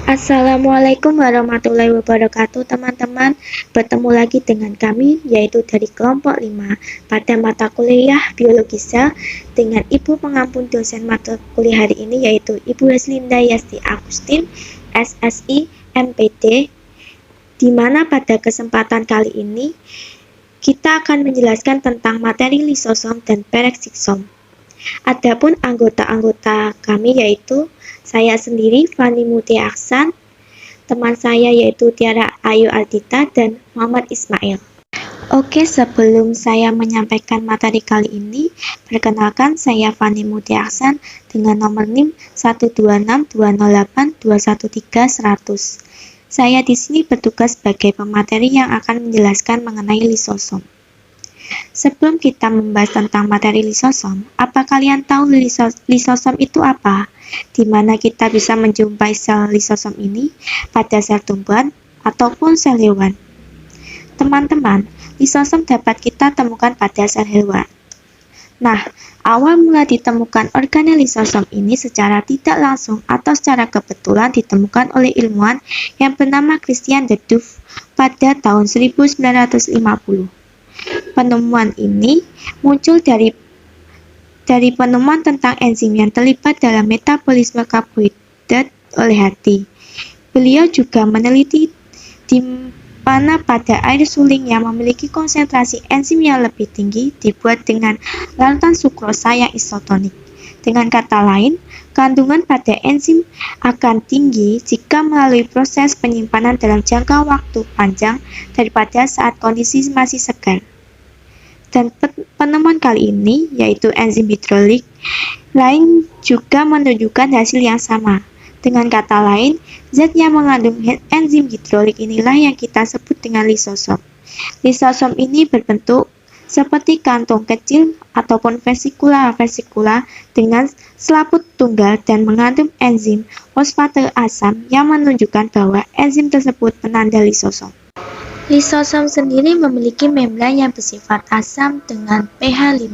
Assalamualaikum warahmatullahi wabarakatuh teman-teman. Bertemu lagi dengan kami yaitu dari kelompok 5 pada mata kuliah biologi sel dengan Ibu pengampun dosen mata kuliah hari ini yaitu Ibu Heslinda Yasti Agustin SSI MPD, di mana pada kesempatan kali ini kita akan menjelaskan tentang materi lisosom dan pereksiksom. Adapun anggota-anggota kami yaitu saya sendiri Fani Mutia Aksan, teman saya yaitu Tiara Ayu Ardita dan Muhammad Ismail. Oke, sebelum saya menyampaikan materi kali ini, perkenalkan saya Fani Mutia Aksan dengan nomor NIM 12620821300. Saya di sini bertugas sebagai pemateri yang akan menjelaskan mengenai lisosom. Sebelum kita membahas tentang materi lisosom, apa kalian tahu lisosom itu apa? Di mana kita bisa menjumpai sel lisosom ini pada sel tumbuhan ataupun sel hewan. Teman-teman, lisosom dapat kita temukan pada sel hewan. Nah, awal mula ditemukan organel lisosom ini secara tidak langsung atau secara kebetulan ditemukan oleh ilmuwan yang bernama Christian de Duve pada tahun 1950. Penemuan ini muncul dari penemuan tentang enzim yang terlibat dalam metabolisme karbohidrat oleh hati. Beliau juga meneliti di mana pada air suling yang memiliki konsentrasi enzim yang lebih tinggi dibuat dengan larutan sukrosa yang isotonik. Dengan kata lain, kandungan pada enzim akan tinggi jika melalui proses penyimpanan dalam jangka waktu panjang daripada saat kondisi masih segar. Dan penemuan kali ini, yaitu enzim hidrolik lain juga menunjukkan hasil yang sama. Dengan kata lain, zat yang mengandung enzim hidrolik inilah yang kita sebut dengan lisosom. Lisosom ini berbentuk seperti kantung kecil ataupun vesikula dengan selaput tunggal dan mengandung enzim fosfat asam yang menunjukkan bahwa enzim tersebut penanda lisosom. Lisosom sendiri memiliki membran yang bersifat asam dengan pH 5.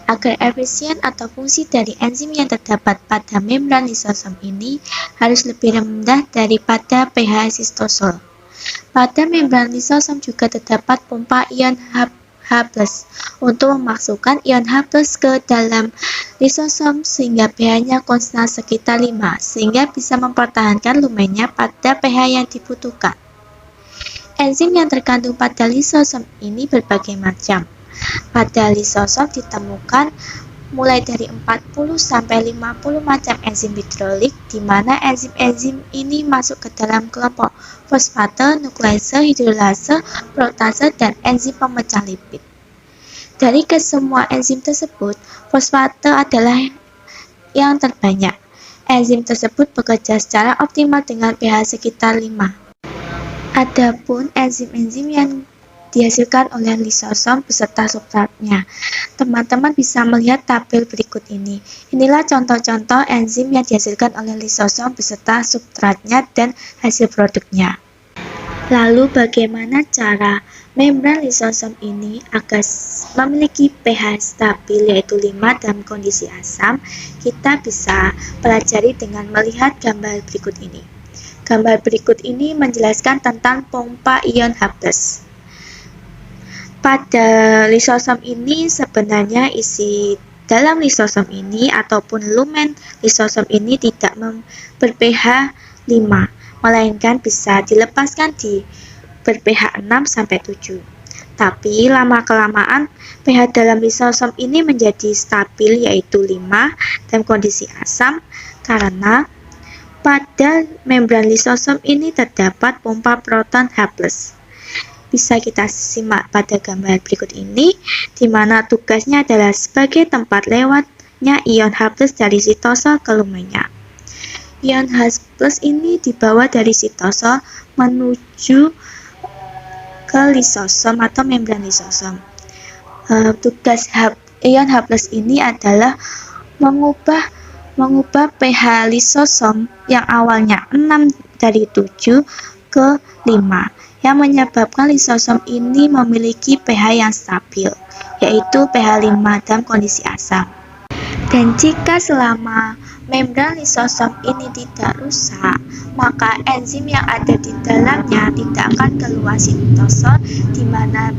Agar efisien atau fungsi dari enzim yang terdapat pada membran lisosom ini harus lebih rendah daripada pH sitosol. Pada membran lisosom juga terdapat pompa ion H+ untuk memasukkan ion H+ ke dalam lisosom sehingga pH-nya konstan sekitar 5 sehingga bisa mempertahankan lumennya pada pH yang dibutuhkan. Enzim yang terkandung pada lisosom ini berbagai macam. Pada lisosom ditemukan mulai dari 40 sampai 50 macam enzim hidrolik, di mana enzim-enzim ini masuk ke dalam kelompok fosfate, nuklease, hidrolase, protease, dan enzim pemecah lipid. Dari kesemua enzim tersebut, fosfate adalah yang terbanyak. Enzim tersebut bekerja secara optimal dengan pH sekitar 5. Adapun enzim-enzim yang dihasilkan oleh lisosom beserta substratnya. Teman-teman bisa melihat tabel berikut ini. Inilah contoh-contoh enzim yang dihasilkan oleh lisosom beserta substratnya dan hasil produknya. Lalu bagaimana cara membran lisosom ini agar memiliki pH stabil yaitu 5 dalam kondisi asam? Kita bisa pelajari dengan melihat gambar berikut ini. Gambar berikut ini menjelaskan tentang pompa ion H+. Pada lisosom ini sebenarnya isi dalam lisosom ini ataupun lumen lisosom ini tidak ber-pH 5, melainkan bisa dilepaskan di ber-pH 6 sampai 7. Tapi lama-kelamaan pH dalam lisosom ini menjadi stabil yaitu 5 dalam kondisi asam karena pada membran lisosom ini terdapat pompa proton H+. Bisa kita simak pada gambar berikut ini, di mana tugasnya adalah sebagai tempat lewatnya ion H+ dari sitosol ke lumennya. Ion H+ ini dibawa dari sitosol menuju ke lisosom atau membran lisosom. Tugas ion H+ ini adalah mengubah pH lisosom yang awalnya 6 dari 7 ke 5 yang menyebabkan lisosom ini memiliki pH yang stabil yaitu pH 5 dalam kondisi asam. Dan jika selama membran lisosom ini tidak rusak, maka enzim yang ada di dalamnya tidak akan keluar sitosol, di mana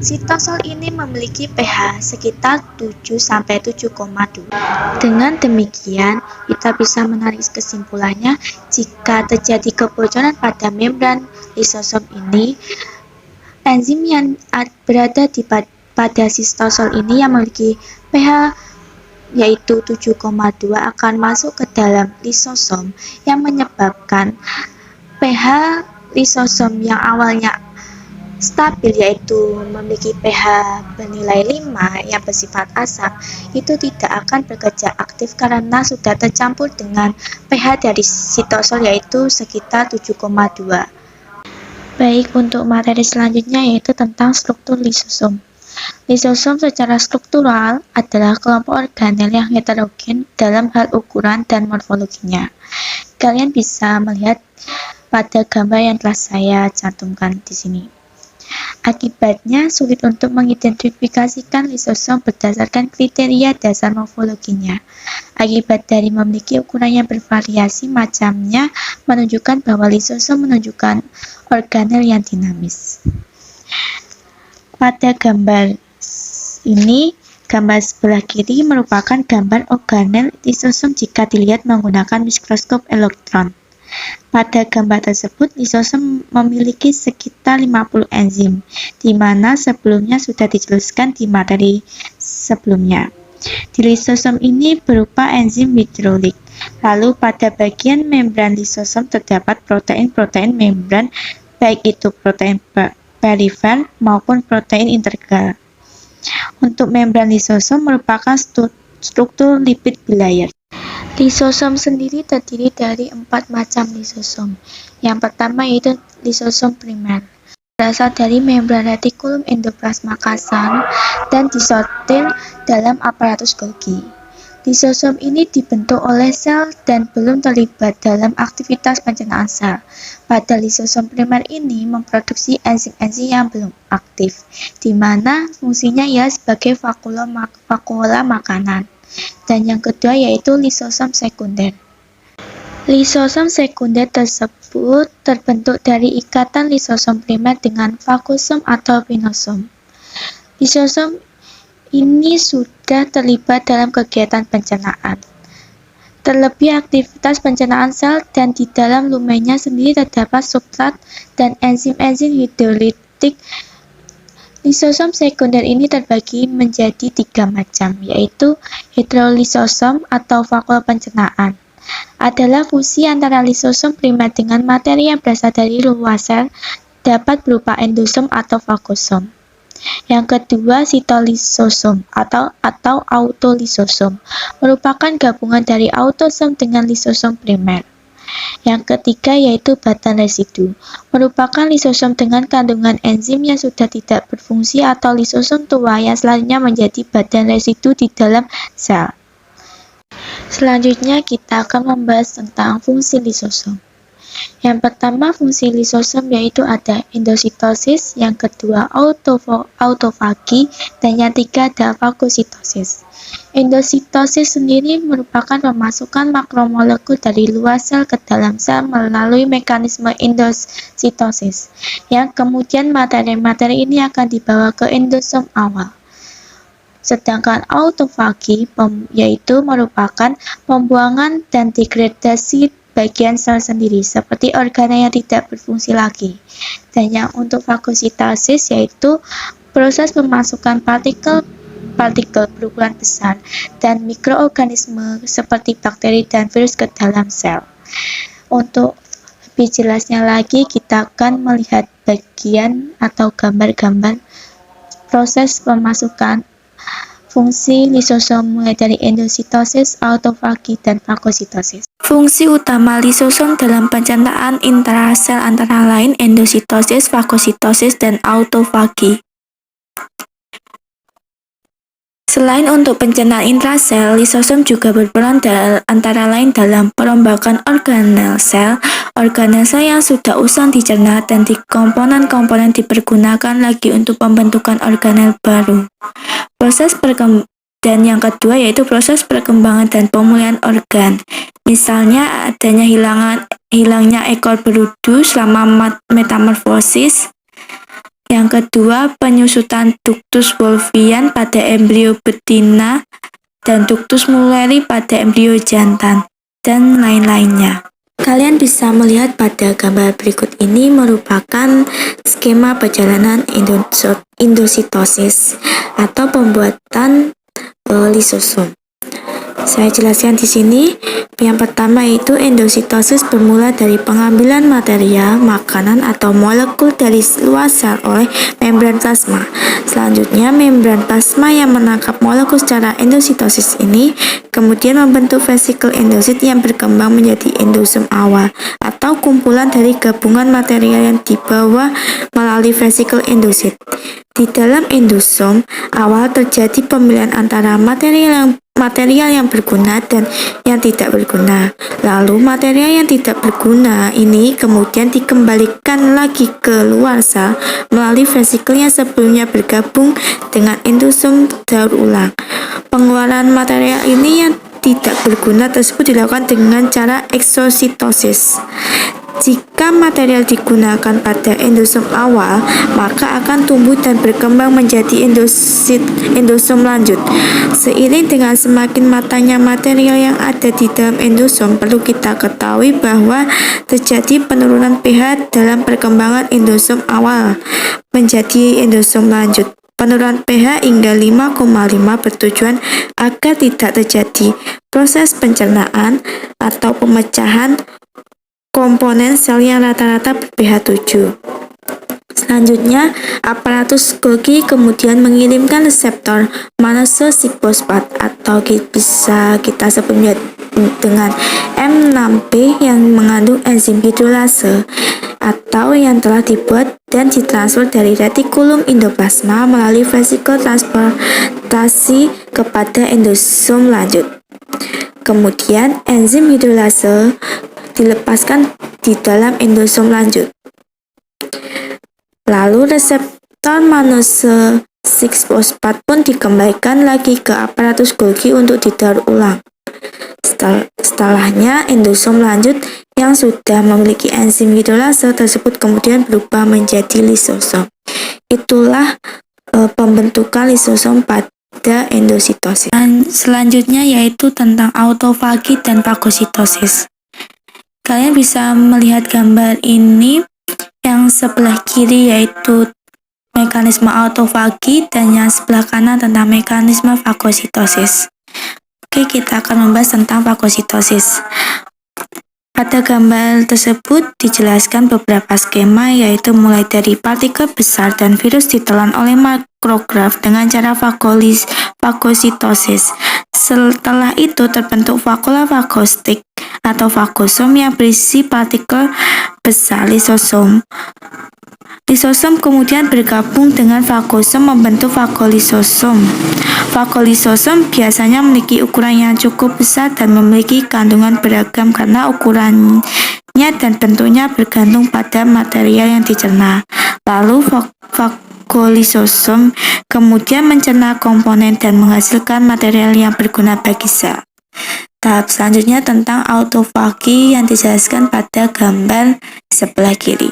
sitosol ini memiliki pH sekitar 7-7,2. Dengan demikian, kita bisa menarik kesimpulannya jika terjadi kebocoran pada membran lisosom ini, enzim yang berada pada sitosol ini yang memiliki pH yaitu 7,2 akan masuk ke dalam lisosom yang menyebabkan pH lisosom yang awalnya stabil yaitu memiliki pH bernilai 5 yang bersifat asam itu tidak akan bekerja aktif karena sudah tercampur dengan pH dari sitosol yaitu sekitar 7,2. Baik, untuk materi selanjutnya yaitu tentang struktur lisosom. Lisosom secara struktural adalah kelompok organel yang heterogen dalam hal ukuran dan morfologinya. Kalian bisa melihat pada gambar yang telah saya cantumkan di sini. Akibatnya, sulit untuk mengidentifikasikan lisosom berdasarkan kriteria dasar morfologinya. Akibat dari memiliki ukuran yang bervariasi macamnya menunjukkan bahwa lisosom menunjukkan organel yang dinamis. Pada gambar ini, gambar sebelah kiri merupakan gambar organel lisosom jika dilihat menggunakan mikroskop elektron. Pada gambar tersebut, lisosom memiliki sekitar 50 enzim, di mana sebelumnya sudah dijelaskan di materi sebelumnya. Di lisosom ini berupa enzim hidrolik. Lalu pada bagian membran lisosom terdapat protein-protein membran, baik itu protein perifer maupun protein integral. Untuk membran lisosom merupakan struktur lipid bilayer. Lisosom sendiri terdiri dari 4 macam lisosom. Yang pertama yaitu lisosom primer, berasal dari membran retikulum endoplasma kasar dan disortir dalam aparatus Golgi. Lisosom ini dibentuk oleh sel dan belum terlibat dalam aktivitas pencernaan sel. Pada lisosom primer ini memproduksi enzim-enzim yang belum aktif, di mana fungsinya ia sebagai vakuola makanan. Dan yang kedua yaitu lisosom sekunder. Lisosom sekunder tersebut terbentuk dari ikatan lisosom primer dengan fagosom atau pinosom. Lisosom ini sudah terlibat dalam kegiatan pencernaan. Terlebih aktivitas pencernaan sel dan di dalam lumennya sendiri terdapat substrat dan enzim-enzim hidrolitik. Lisosom sekunder ini terbagi menjadi 3 macam, yaitu heterolisosom atau vakuol pencernaan. Adalah fungsi antara lisosom primer dengan materi yang berasal dari luar sel, dapat berupa endosom atau fagosom. Yang kedua, sitolisosom atau autolisosom, merupakan gabungan dari autosom dengan lisosom primer. Yang ketiga yaitu badan residu, merupakan lisosom dengan kandungan enzim yang sudah tidak berfungsi atau lisosom tua yang selanjutnya menjadi badan residu di dalam sel. Selanjutnya kita akan membahas tentang fungsi lisosom. Yang pertama fungsi lisosom yaitu ada endositosis, yang kedua autofagi, dan yang ketiga ada fagositosis. Endositosis sendiri merupakan pemasukan makromolekul dari luar sel ke dalam sel melalui mekanisme endositosis, yang kemudian materi-materi ini akan dibawa ke endosom awal. Sedangkan autofagi yaitu merupakan pembuangan dan degradasi bagian sel sendiri, seperti organel yang tidak berfungsi lagi. Dan yang untuk fagositosis yaitu proses pemasukan partikel berukuran besar dan mikroorganisme seperti bakteri dan virus ke dalam sel. Untuk lebih jelasnya lagi, kita akan melihat bagian atau gambar-gambar proses pemasukan fungsi lisosom mulai dari endositosis, autofagi, dan fagositosis. Fungsi utama lisosom dalam pencernaan intrasel antara lain endositosis, fagositosis, dan autofagi. Selain untuk pencernaan intrasel, lisosom juga berperan antara lain dalam perombakan organel sel yang sudah usang dicerna dan di komponen-komponen dipergunakan lagi untuk pembentukan organel baru. Proses Dan yang kedua yaitu proses perkembangan dan pemulihan organ. Misalnya adanya hilangnya ekor berudu selama metamorfosis. Yang kedua, penyusutan ductus wolffian pada embrio betina dan ductus muleri pada embrio jantan, dan lain-lainnya. Kalian bisa melihat pada gambar berikut ini merupakan skema perjalanan endositosis atau pembuatan lisosom. Saya jelaskan di sini. Yang pertama yaitu endositosis bermula dari pengambilan material, makanan atau molekul dari luar sel oleh membran plasma. Selanjutnya, membran plasma yang menangkap molekul secara endositosis ini kemudian membentuk vesikel endosit yang berkembang menjadi endosom awal atau kumpulan dari gabungan material yang dibawa melalui vesikel endosit. Di dalam endosom awal terjadi pemilihan antara material yang berguna dan yang tidak berguna. Lalu material yang tidak berguna ini kemudian dikembalikan lagi ke luar sel melalui vesikel yang sebelumnya bergabung dengan endosom daur ulang. Pengeluaran material ini yang tidak berguna tersebut dilakukan dengan cara eksositosis. Jika material digunakan pada endosom awal, maka akan tumbuh dan berkembang menjadi endosom lanjut. Seiring dengan semakin matangnya material yang ada di dalam endosom, perlu kita ketahui bahwa terjadi penurunan pH dalam perkembangan endosom awal menjadi endosom lanjut. Penurunan pH hingga 5,5 bertujuan agar tidak terjadi proses pencernaan atau pemecahan komponen sel yang rata-rata ber-pH 7. Selanjutnya, aparatus Golgi kemudian mengirimkan reseptor mannose 6-fosfat atau bisa kita sebut dengan M6P yang mengandung enzim hidrolase atau yang telah dibuat dan ditransfer dari retikulum endoplasma melalui vesikel transportasi kepada endosom lanjut. Kemudian enzim hidrolase dilepaskan di dalam endosom lanjut. Lalu reseptor mannose 6-fosfat pun dikembalikan lagi ke aparatus Golgi untuk didaur ulang. Setelahnya, endosom lanjut yang sudah memiliki enzim hidrolase tersebut kemudian berubah menjadi lisosom. Itulah pembentukan lisosom pada endositosis. Dan selanjutnya yaitu tentang autofagi dan fagositosis. Kalian bisa melihat gambar ini yang sebelah kiri yaitu mekanisme autofagi dan yang sebelah kanan tentang mekanisme fagositosis. Oke, kita akan membahas tentang fagositosis. Pada gambar tersebut dijelaskan beberapa skema yaitu mulai dari partikel besar dan virus ditelan oleh makrofag dengan cara fagositosis. Setelah itu terbentuk vakula fagostik atau fagosom yang berisi partikel besar lisosom. Lisosom kemudian bergabung dengan fagosom membentuk fagolisosom. Fagolisosom biasanya memiliki ukuran yang cukup besar dan memiliki kandungan beragam karena ukurannya dan bentuknya bergantung pada material yang dicerna. Lalu fagolisosom kemudian mencerna komponen dan menghasilkan material yang berguna bagi sel. Tahap selanjutnya tentang autofagi yang dijelaskan pada gambar sebelah kiri.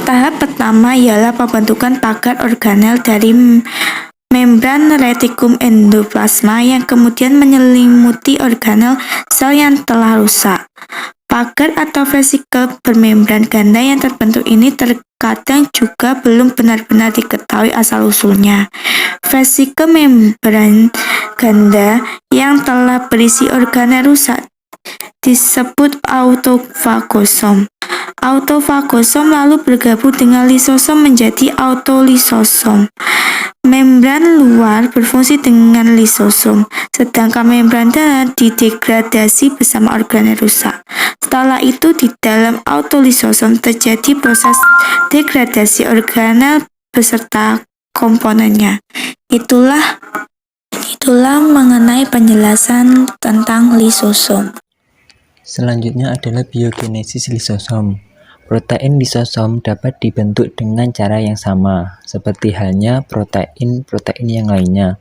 Tahap pertama ialah pembentukan pagar organel dari membran retikulum endoplasma yang kemudian menyelimuti organel sel yang telah rusak. Pagar atau vesikel bermembran ganda yang terbentuk ini terkadang juga belum benar-benar diketahui asal-usulnya. Vesikel membran ganda yang telah berisi organel rusak disebut autofagosom. Autofagosom lalu bergabung dengan lisosom menjadi autolisosom. Membran luar berfungsi dengan lisosom, sedangkan membran dalam didegradasi bersama organel rusak. Setelah itu di dalam autolisosom terjadi proses degradasi organel beserta komponennya. Itulah mengenai penjelasan tentang lisosom. Selanjutnya adalah biogenesis lisosom. Protein lisosom dapat dibentuk dengan cara yang sama, seperti halnya protein yang lainnya.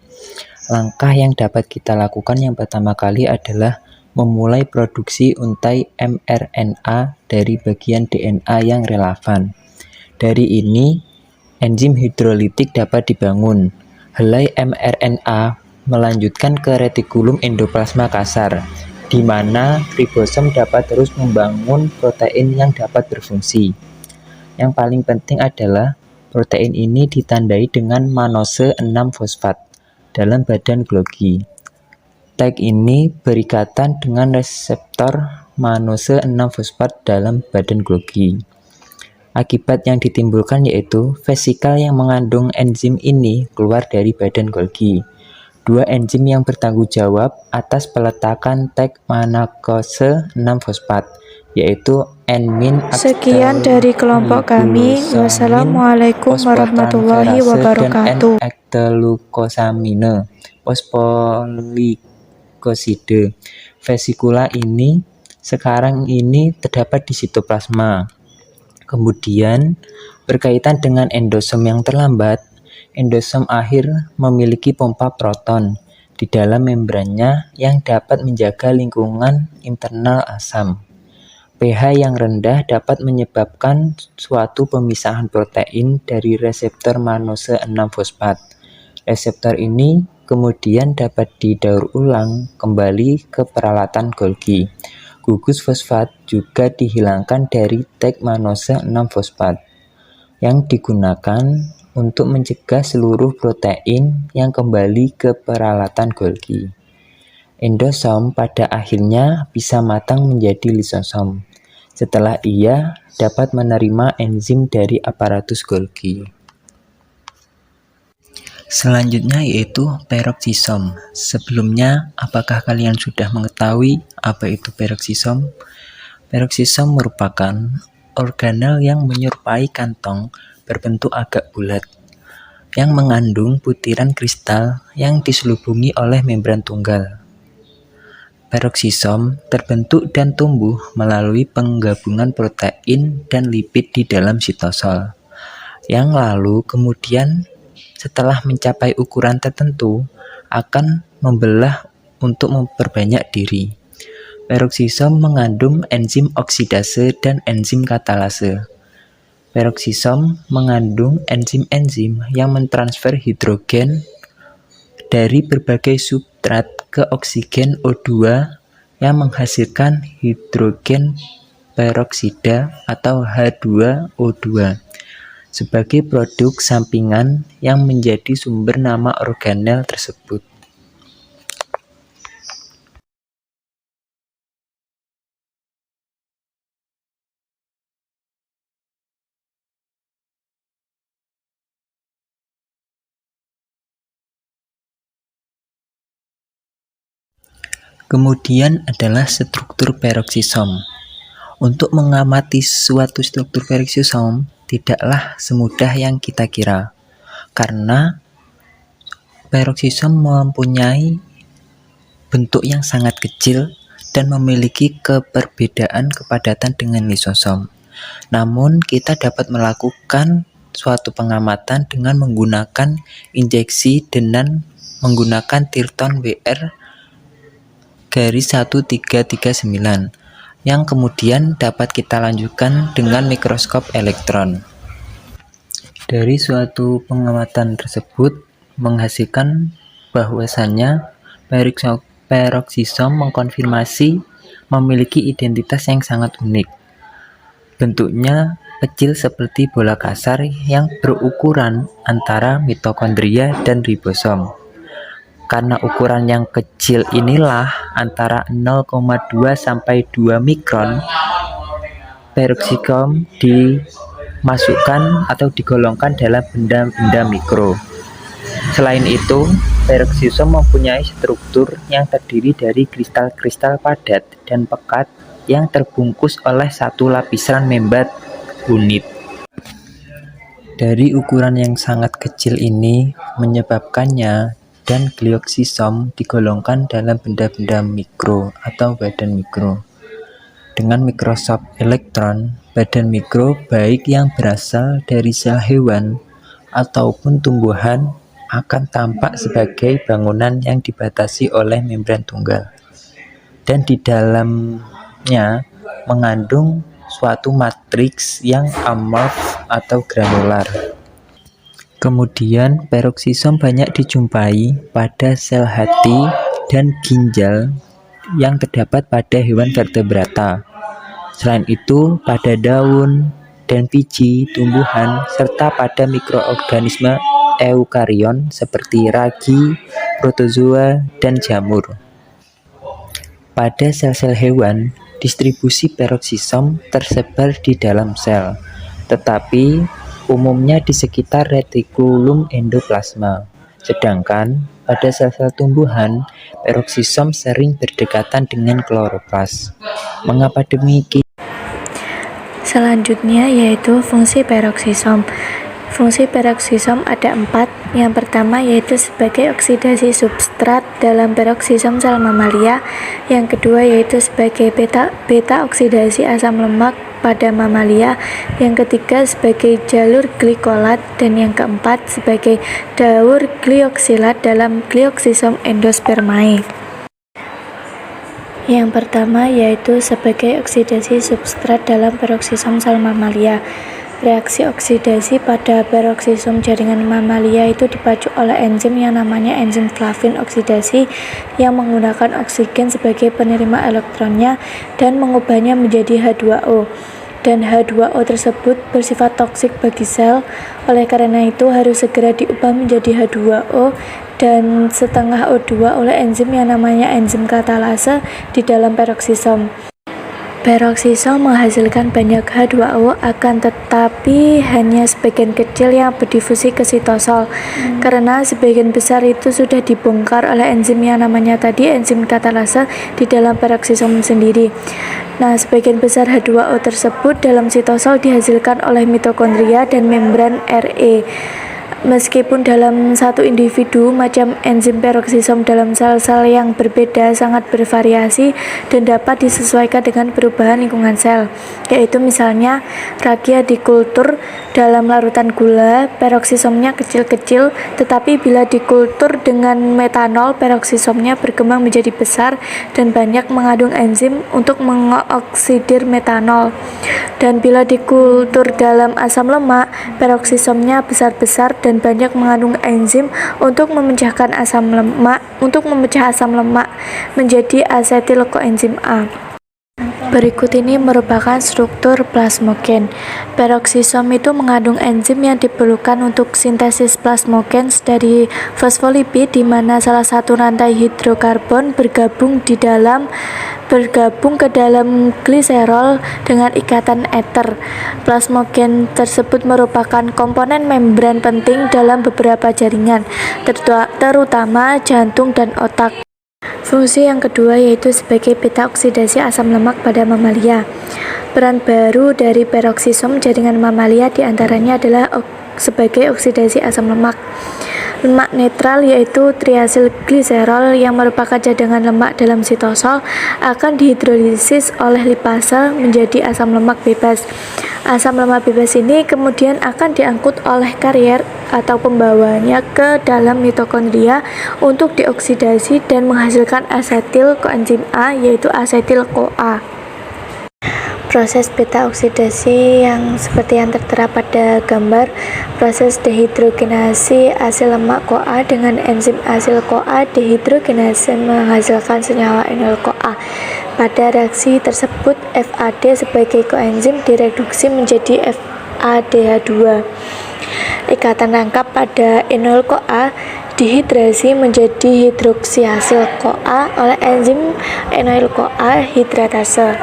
Langkah yang dapat kita lakukan yang pertama kali adalah memulai produksi untai mRNA dari bagian DNA yang relevan. Dari ini, enzim hidrolitik dapat dibangun. Helai mRNA melanjutkan ke retikulum endoplasma kasar, di mana ribosom dapat terus membangun protein yang dapat berfungsi. Yang paling penting adalah protein ini ditandai dengan mannose 6-fosfat dalam badan Golgi. Tag ini berikatan dengan reseptor mannose 6-fosfat dalam badan Golgi. Akibat yang ditimbulkan yaitu vesikal yang mengandung enzim ini keluar dari badan Golgi. Dua enzim yang bertanggung jawab atas peletakan tag mannose 6-fosfat, yaitu N-min Sekian dari kelompok kami. Wassalamualaikum warahmatullahi wabarakatuh. dan N-ektelukosamine fosfolikoside. Vesikula ini sekarang ini terdapat di sitoplasma. Kemudian berkaitan dengan endosom yang terlambat, endosom akhir memiliki pompa proton di dalam membrannya yang dapat menjaga lingkungan internal asam. pH yang rendah dapat menyebabkan suatu pemisahan protein dari reseptor mannose 6-fosfat. Reseptor ini kemudian dapat didaur ulang kembali ke peralatan Golgi. Gugus fosfat juga dihilangkan dari tag mannose 6-fosfat yang digunakan untuk mencegah seluruh protein yang kembali ke peralatan Golgi. Endosom pada akhirnya bisa matang menjadi lisosom. Setelah ia dapat menerima enzim dari aparatus Golgi. Selanjutnya yaitu peroksisom. Sebelumnya, apakah kalian sudah mengetahui apa itu peroksisom? Peroksisom merupakan organel yang menyerupai kantong berbentuk agak bulat, yang mengandung butiran kristal yang diselubungi oleh membran tunggal. Peroksisom terbentuk dan tumbuh melalui penggabungan protein dan lipid di dalam sitosol, yang lalu kemudian setelah mencapai ukuran tertentu akan membelah untuk memperbanyak diri. Peroksisom mengandung enzim oksidase dan enzim katalase. Peroksisom mengandung enzim-enzim yang mentransfer hidrogen dari berbagai substrat ke oksigen O2 yang menghasilkan hidrogen peroksida atau H2O2 sebagai produk sampingan yang menjadi sumber nama organel tersebut. Kemudian adalah struktur peroksisom. Untuk mengamati suatu struktur peroksisom tidaklah semudah yang kita kira, karena peroksisom mempunyai bentuk yang sangat kecil dan memiliki keperbedaan kepadatan dengan lisosom. Namun kita dapat melakukan suatu pengamatan dengan menggunakan injeksi dengan menggunakan Tirton WR garis 1339 yang kemudian dapat kita lanjutkan dengan mikroskop elektron. Dari suatu pengamatan tersebut menghasilkan bahwasannya peroksisom mengkonfirmasi memiliki identitas yang sangat unik. Bentuknya kecil seperti bola kasar yang berukuran antara mitokondria dan ribosom. Karena ukuran yang kecil inilah antara 0,2 sampai 2 mikron, peroksisom dimasukkan atau digolongkan dalam benda-benda mikro. Selain itu, peroksisom mempunyai struktur yang terdiri dari kristal-kristal padat dan pekat yang terbungkus oleh satu lapisan membran unit. Dari ukuran yang sangat kecil ini menyebabkannya dan glioksisom digolongkan dalam benda-benda mikro atau badan mikro. Dengan mikroskop elektron, badan mikro baik yang berasal dari sel hewan ataupun tumbuhan akan tampak sebagai bangunan yang dibatasi oleh membran tunggal, dan di dalamnya mengandung suatu matriks yang amorf atau granular. Kemudian, peroksisom banyak dijumpai pada sel hati dan ginjal yang terdapat pada hewan vertebrata. Selain itu, pada daun dan biji tumbuhan serta pada mikroorganisme eukarion seperti ragi, protozoa, dan jamur. Pada sel-sel hewan, distribusi peroksisom tersebar di dalam sel, tetapi umumnya di sekitar retikulum endoplasma. Sedangkan pada sel-sel tumbuhan, peroksisom sering berdekatan dengan kloroplas. Mengapa demikian? Selanjutnya yaitu fungsi peroksisom. Fungsi peroksisom ada 4. Yang pertama yaitu sebagai oksidasi substrat dalam peroksisom sel mamalia. Yang kedua yaitu sebagai beta oksidasi asam lemak pada mamalia. Yang ketiga sebagai jalur glikolat, dan yang keempat sebagai daur glioksilat dalam glioksisom endospermae. Yang pertama yaitu sebagai oksidasi substrat dalam peroksisom sel mamalia. Reaksi oksidasi pada peroksisom jaringan mamalia itu dipacu oleh enzim yang namanya enzim flavin oksidasi yang menggunakan oksigen sebagai penerima elektronnya dan mengubahnya menjadi H2O. Dan H2O tersebut bersifat toksik bagi sel, oleh karena itu harus segera diubah menjadi H2O dan setengah O2 oleh enzim yang namanya enzim katalase di dalam peroksisom. Peroksisom menghasilkan banyak H2O, akan tetapi hanya sebagian kecil yang berdifusi ke sitosol, karena sebagian besar itu sudah dibongkar oleh enzim yang namanya tadi enzim katalase di dalam peroksisom sendiri. Nah, sebagian besar H2O tersebut dalam sitosol dihasilkan oleh mitokondria dan membran Re. Meskipun dalam satu individu, macam enzim peroksisom dalam sel-sel yang berbeda sangat bervariasi dan dapat disesuaikan dengan perubahan lingkungan sel, yaitu misalnya rakia dikultur dalam larutan gula, peroksisomnya kecil-kecil, tetapi bila dikultur dengan metanol, peroksisomnya berkembang menjadi besar dan banyak mengandung enzim untuk mengoksidir metanol. Dan bila dikultur dalam asam lemak, peroksisomnya besar-besar dan banyak mengandung enzim untuk memecah asam lemak menjadi asetil koenzim A. Berikut ini merupakan struktur plasmogen. Peroksisom itu mengandung enzim yang diperlukan untuk sintesis plasmogens dari fosfolipid, di mana salah satu rantai hidrokarbon bergabung ke dalam gliserol dengan ikatan eter. Plasmogen tersebut merupakan komponen membran penting dalam beberapa jaringan, terutama jantung dan otak. Fungsi yang kedua yaitu sebagai beta oksidasi asam lemak pada mamalia. Peran baru dari peroksisom jaringan mamalia diantaranya adalah sebagai oksidasi asam lemak. Lemak netral yaitu triasil gliserol yang merupakan cadangan lemak dalam sitosol akan dihidrolisis oleh lipase menjadi asam lemak bebas. Asam lemak bebas ini kemudian akan diangkut oleh karier atau pembawanya ke dalam mitokondria untuk dioksidasi dan menghasilkan asetil koenzim A, yaitu asetil-CoA. Proses beta oksidasi yang seperti yang tertera pada gambar, proses dehidrogenasi asil lemak CoA dengan enzim asil CoA dehidrogenase menghasilkan senyawa enol-CoA. Pada reaksi tersebut, FAD sebagai koenzim direduksi menjadi FADH2. Ikatan rangkap pada enol-CoA dihidrasi menjadi hidroksiasil CoA oleh enzim enol-CoA hidratase.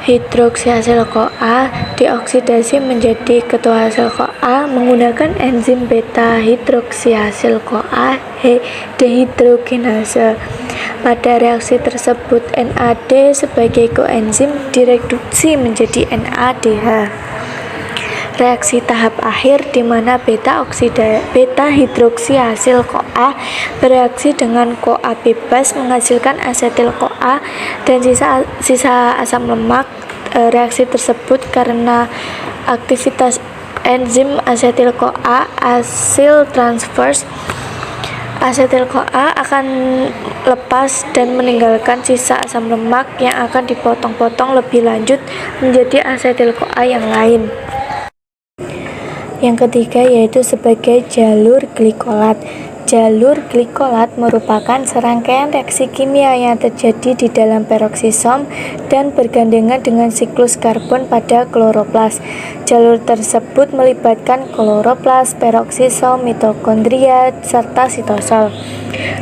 Hidroksiasil CoA dioksidasi menjadi ketoasil CoA menggunakan enzim beta hidroksiasil CoA dehidrogenase. Pada reaksi tersebut, NAD sebagai koenzim direduksi menjadi NADH. Reaksi tahap akhir di mana beta hidroksiasil CoA bereaksi dengan CoA bebas menghasilkan asetil CoA dan sisa asam lemak. Reaksi tersebut karena aktivitas enzim asetil-CoA acyl transferase. Asetil-CoA akan lepas dan meninggalkan sisa asam lemak yang akan dipotong-potong lebih lanjut menjadi asetil-CoA yang lain. Yang ketiga yaitu sebagai jalur glikolat. Jalur glikolat merupakan serangkaian reaksi kimia yang terjadi di dalam peroksisom dan bergandengan dengan siklus karbon pada kloroplas. Jalur tersebut melibatkan kloroplas, peroksisom, mitokondria, serta sitosol.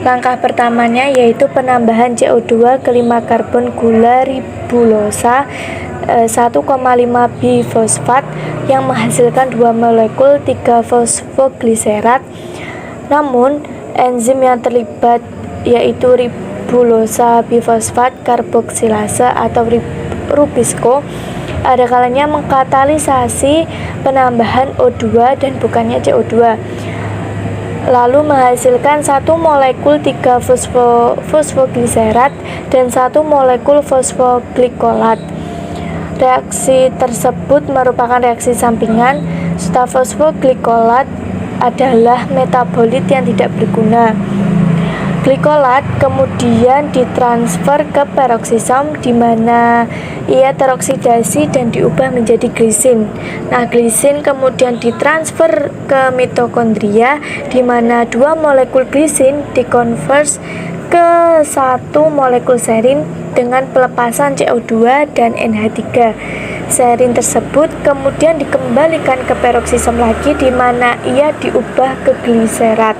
Langkah pertamanya yaitu penambahan CO2 ke 5 karbon gula ribulosa 1,5 bifosfat yang menghasilkan 2 molekul 3 fosfogliserat. Namun, enzim yang terlibat yaitu ribulosa bifosfat karboksilase atau Rubisco ada kalanya mengkatalisasi penambahan O2 dan bukannya CO2, lalu menghasilkan 1 molekul 3 fosfogliserat dan 1 molekul fosfoglikolat. Reaksi tersebut merupakan reaksi sampingan. Fosfoglikolat adalah metabolit yang tidak berguna. Glikolat kemudian ditransfer ke peroksisom di mana ia teroksidasi dan diubah menjadi glisin. Nah, glisin kemudian ditransfer ke mitokondria di mana 2 molekul glisin dikonvers ke 1 molekul serin dengan pelepasan CO2 dan NH3. Serin tersebut kemudian dikembalikan ke peroksisom lagi di mana ia diubah ke gliserat.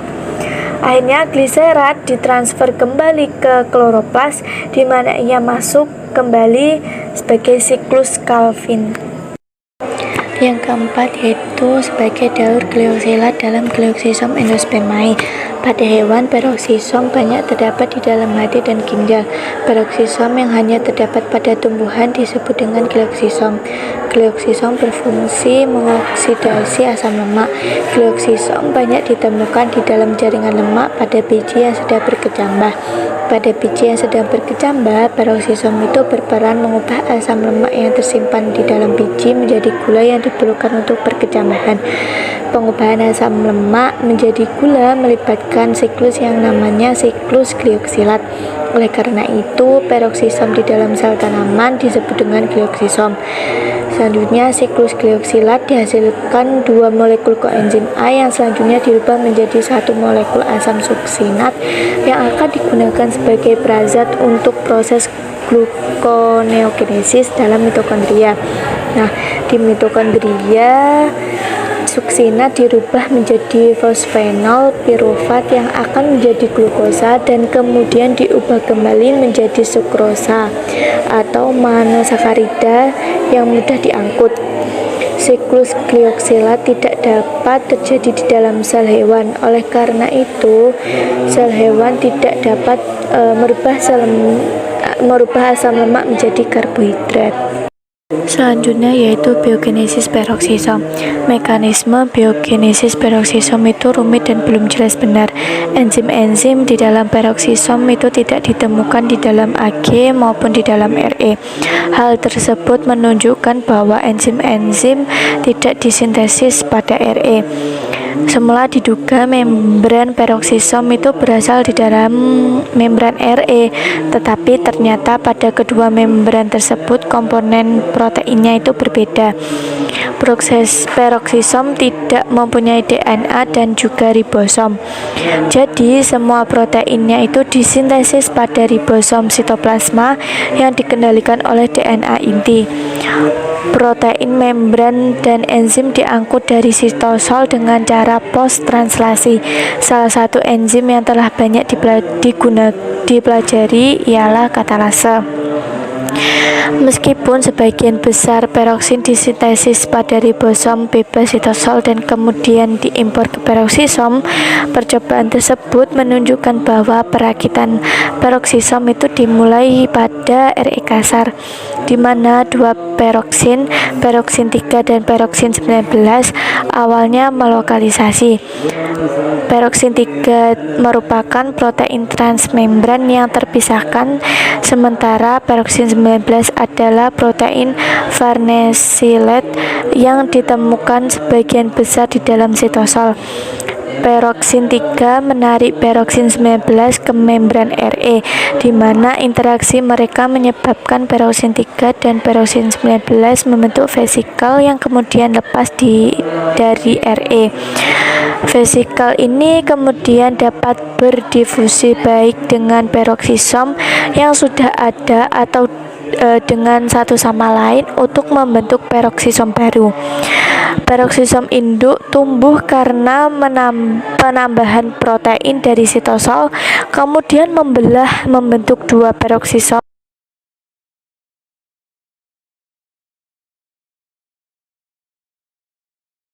Akhirnya gliserat ditransfer kembali ke kloroplas di mana ia masuk kembali sebagai siklus Calvin. Yang keempat yaitu sebagai daur glioksilat dalam glioksisom endospermae. Pada hewan, peroksisom banyak terdapat di dalam hati dan ginjal. Peroksisom yang hanya terdapat pada tumbuhan disebut dengan glioksisom. Glioksisom berfungsi mengoksidasi asam lemak. Glioksisom banyak ditemukan di dalam jaringan lemak pada biji yang sedang berkecambah. Pada biji yang sedang berkecambah, peroksisom itu berperan mengubah asam lemak yang tersimpan di dalam biji menjadi gula yang diperlukan untuk perkecambahan. Pengubahan asam lemak menjadi gula melibatkan siklus yang namanya siklus glioksilat. Oleh karena itu, peroksisom di dalam sel tanaman disebut dengan glioksisom. Selanjutnya, siklus glioksilat dihasilkan 2 molekul koenzim A yang selanjutnya dirubah menjadi 1 molekul asam suksinat yang akan digunakan sebagai perazat untuk proses gluconeogenesis dalam mitokondria. Nah, di mitokondria suksinat dirubah menjadi fosfenol pirufat yang akan menjadi glukosa dan kemudian diubah kembali menjadi sukrosa atau monosakarida yang mudah diangkut. Siklus glioksilat tidak dapat terjadi di dalam sel hewan. Oleh karena itu, sel hewan tidak dapat merubah asam lemak menjadi karbohidrat. Selanjutnya yaitu biogenesis peroksisom. Mekanisme biogenesis peroksisom itu rumit dan belum jelas benar. Enzim-enzim di dalam peroksisom itu tidak ditemukan di dalam Ag maupun di dalam Re. Hal tersebut menunjukkan bahwa enzim-enzim tidak disintesis pada Re. Semula diduga membran peroksisom itu berasal di dalam membran Re, tetapi ternyata pada kedua membran tersebut komponen proteinnya itu berbeda. Proses peroksisom tidak mempunyai DNA dan juga ribosom. Jadi semua proteinnya itu disintesis pada ribosom sitoplasma yang dikendalikan oleh DNA inti. Protein membran dan enzim diangkut dari sitosol dengan cara post-translasi. Salah satu enzim yang telah banyak dipelajari ialah katalase. Meskipun sebagian besar peroksin disintesis pada ribosom bebas sitosol dan kemudian diimpor ke peroksisom, percobaan tersebut menunjukkan bahwa perakitan peroksisom itu dimulai pada Re kasar, di mana dua peroksin 3 dan peroksin 19 awalnya melokalisasi. Peroksin 3 merupakan protein transmembran yang terpisahkan, sementara peroksin 19 adalah protein farnesylate yang ditemukan sebagian besar di dalam sitosol. Peroksin 3 menarik peroksin 19 ke membran Re, di mana interaksi mereka menyebabkan peroksin 3 dan peroksin 19 membentuk vesikel yang kemudian lepas dari Re. Vesikel ini kemudian dapat berdifusi baik dengan peroksisom yang sudah ada atau dengan satu sama lain untuk membentuk peroksisom baru. Peroksisom induk tumbuh karena penambahan protein dari sitosol, kemudian membentuk dua peroksisom